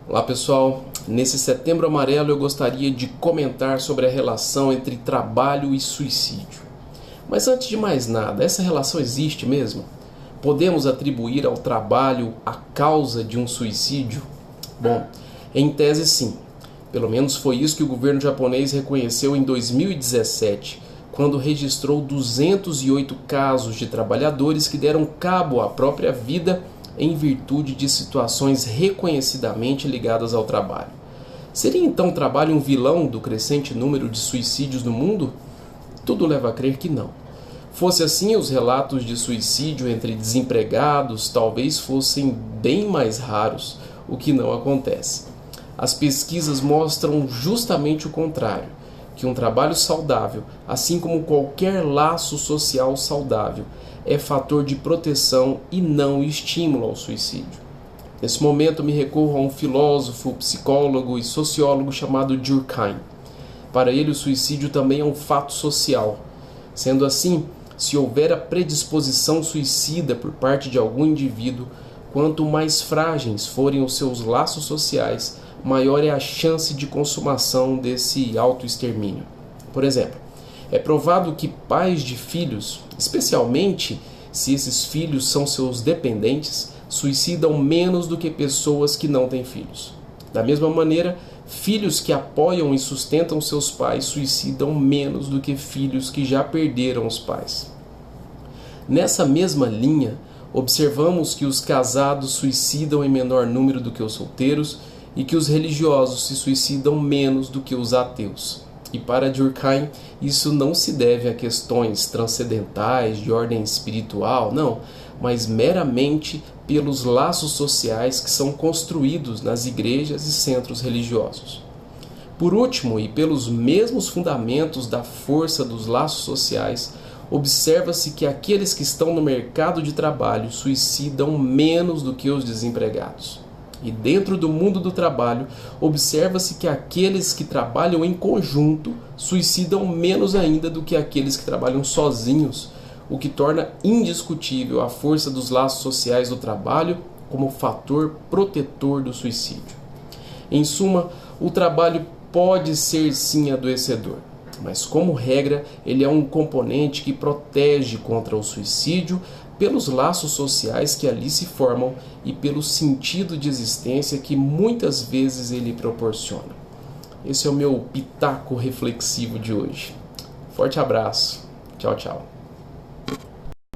Olá pessoal, nesse Setembro Amarelo eu gostaria de comentar sobre a relação entre trabalho e suicídio. Mas antes de mais nada, essa relação existe mesmo? Podemos atribuir ao trabalho a causa de um suicídio? Bom, em tese sim. Pelo menos foi isso que o governo japonês reconheceu em 2017, quando registrou 208 casos de trabalhadores que deram cabo à própria vida em virtude de situações reconhecidamente ligadas ao trabalho. Seria então o trabalho um vilão do crescente número de suicídios no mundo? Tudo leva a crer que não. Fosse assim, os relatos de suicídio entre desempregados talvez fossem bem mais raros, o que não acontece. As pesquisas mostram justamente o contrário, que um trabalho saudável, assim como qualquer laço social saudável, é fator de proteção e não estímulo ao suicídio. Nesse momento me recorro a um filósofo, psicólogo e sociólogo chamado Durkheim. Para ele o suicídio também é um fato social. Sendo assim, se houver a predisposição suicida por parte de algum indivíduo, quanto mais frágeis forem os seus laços sociais, maior é a chance de consumação desse autoextermínio. Por exemplo, é provado que pais de filhos, especialmente se esses filhos são seus dependentes, suicidam menos do que pessoas que não têm filhos. Da mesma maneira, filhos que apoiam e sustentam seus pais suicidam menos do que filhos que já perderam os pais. Nessa mesma linha, observamos que os casados suicidam em menor número do que os solteiros e que os religiosos se suicidam menos do que os ateus. E para Durkheim, isso não se deve a questões transcendentais de ordem espiritual, não, mas meramente pelos laços sociais que são construídos nas igrejas e centros religiosos. Por último, e pelos mesmos fundamentos da força dos laços sociais, observa-se que aqueles que estão no mercado de trabalho suicidam menos do que os desempregados. E dentro do mundo do trabalho, observa-se que aqueles que trabalham em conjunto suicidam menos ainda do que aqueles que trabalham sozinhos, o que torna indiscutível a força dos laços sociais do trabalho como fator protetor do suicídio. Em suma, o trabalho pode ser sim adoecedor, mas como regra, ele é um componente que protege contra o suicídio pelos laços sociais que ali se formam e pelo sentido de existência que muitas vezes ele proporciona. Esse é o meu pitaco reflexivo de hoje. Forte abraço. Tchau, tchau.